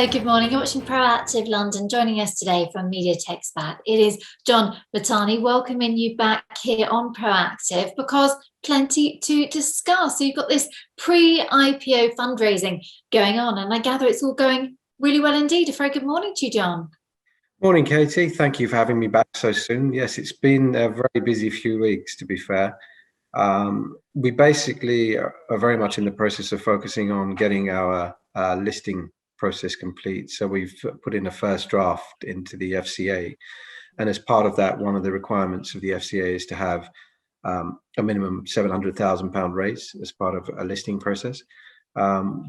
Hello, good morning. You're watching Proactive London. Joining us today from Tech SPAC, it is John Mahtani, welcoming you back here on Proactive because plenty to discuss. So you've got this pre-IPO fundraising going on, and I gather it's all going really well indeed. A very good morning to you, John. Morning, Katie. Thank you for having me back so soon. Yes, it's been a very busy few weeks, to be fair. We basically are very much in the process of focusing on getting our listing process complete. So we've put in a first draft into the FCA. And as part of that, one of the requirements of the FCA is to have a minimum £700,000 raise as part of a listing process.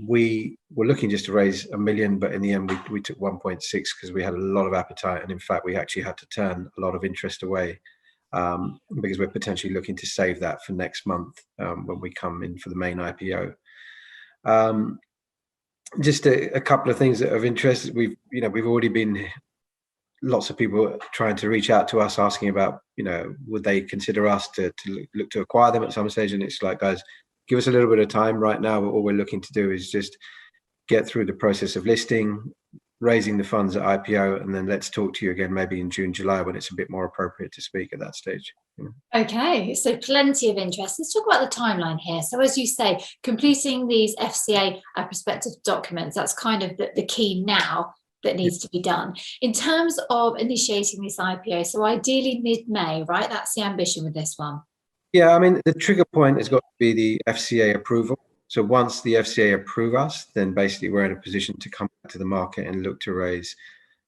We were looking just to raise $1 million, but in the end we took 1.6 because we had a lot of appetite. And in fact, we actually had to turn a lot of interest away because we're potentially looking to save that for next month when we come in for the main IPO. Just a couple of things that are of interest. We've already been lots of people trying to reach out to us asking about, would they consider us to look to acquire them at some stage? And it's like, guys, give us a little bit of time. Right now, all we're looking to do is just get through the process of listing, raising the funds at IPO, and then let's talk to you again maybe in June, July, when it's a bit more appropriate to speak at that stage. Okay, so plenty of interest. Let's talk about the timeline here. So as you say, completing these FCA prospectus documents, that's kind of the key now that needs to be done. In terms of initiating this IPO, so ideally mid-May, right? That's the ambition with this one. Yeah, I mean, the trigger point has got to be the FCA approval. So once the FCA approve us, then basically we're in a position to come back to the market and look to raise.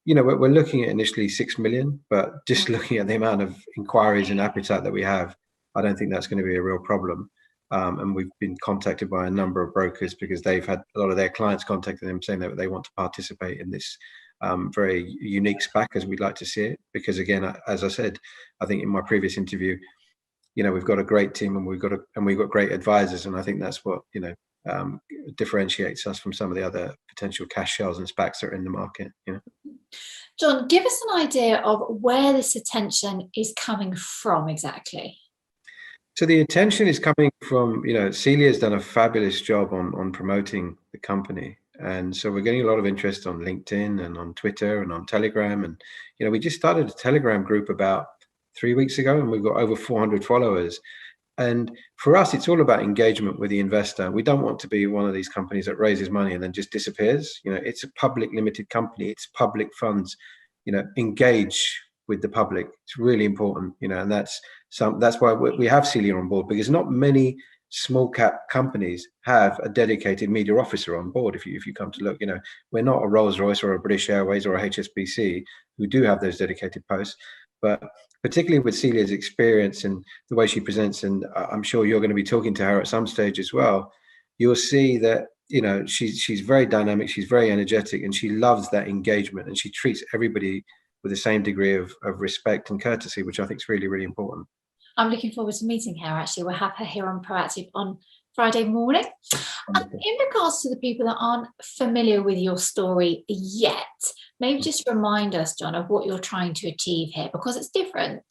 We're looking at initially 6 million, but just looking at the amount of inquiries and appetite that we have, I don't think that's going to be a real problem. And we've been contacted by a number of brokers because they've had a lot of their clients contacting them saying that they want to participate in this very unique SPAC as we'd like to see it. Because again, as I said, I think in my previous interview, we've got a great team and we've got great advisors, and I think that's what differentiates us from some of the other potential cash shells and SPACs that are in the market. John, give us an idea of where this attention is coming from exactly. So the attention is coming from, Celia has done a fabulous job on promoting the company. And so we're getting a lot of interest on LinkedIn and on Twitter and on Telegram. And, we just started a Telegram group about 3 weeks ago, and we've got over 400 followers. And for us, it's all about engagement with the investor. We don't want to be one of these companies that raises money and then just disappears. It's a public limited company. It's public funds. Engage with the public. It's really important. And that's why we have Celia on board, because not many small cap companies have a dedicated media officer on board. If you come to look, we're not a Rolls-Royce or a British Airways or a HSBC who do have those dedicated posts, but particularly with Celia's experience and the way she presents, and I'm sure you're going to be talking to her at some stage as well, you'll see that, she's very dynamic, she's very energetic, and she loves that engagement, and she treats everybody with the same degree of respect and courtesy, which I think is really, really important. I'm looking forward to meeting her, actually. We'll have her here on Proactive on Friday morning. In regards to the people that aren't familiar with your story yet, maybe just remind us, John, of what you're trying to achieve here, because it's different.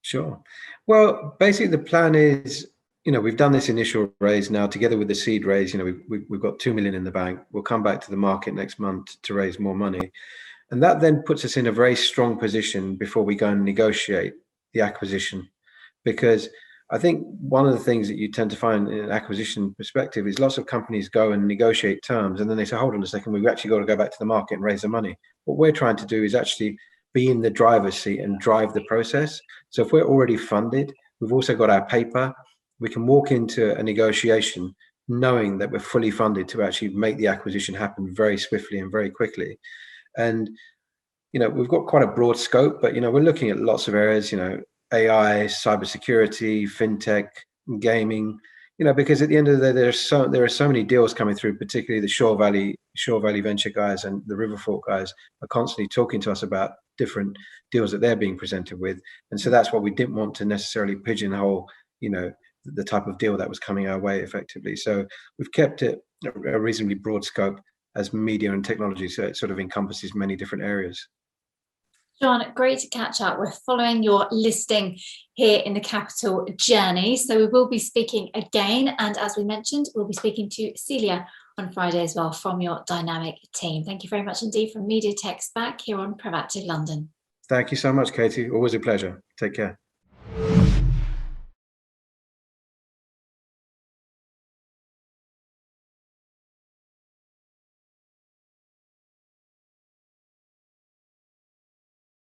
Sure. Well, basically the plan is, we've done this initial raise now together with the seed raise. We've got 2 million in the bank. We'll come back to the market next month to raise more money. And that then puts us in a very strong position before we go and negotiate the acquisition. Because I think one of the things that you tend to find in an acquisition perspective is lots of companies go and negotiate terms, and then they say, hold on a second, we've actually got to go back to the market and raise the money. What we're trying to do is actually be in the driver's seat and drive the process. So if we're already funded, we've also got our paper, we can walk into a negotiation knowing that we're fully funded to actually make the acquisition happen very swiftly and very quickly. And, we've got quite a broad scope, but, we're looking at lots of areas, AI, cybersecurity, fintech, gaming, because at the end of the day, there are so many deals coming through, particularly the Shore Valley venture guys and the Riverfort guys are constantly talking to us about different deals that they're being presented with. And so that's why we didn't want to necessarily pigeonhole, the type of deal that was coming our way effectively. So we've kept it a reasonably broad scope as media and technology, so it sort of encompasses many different areas. John, great to catch up. We're following your listing here in the capital journey. So we will be speaking again. And as we mentioned, we'll be speaking to Celia on Friday as well from your dynamic team. Thank you very much indeed from Media Tech SPAC here on Proactive London. Thank you so much, Katie. Always a pleasure. Take care.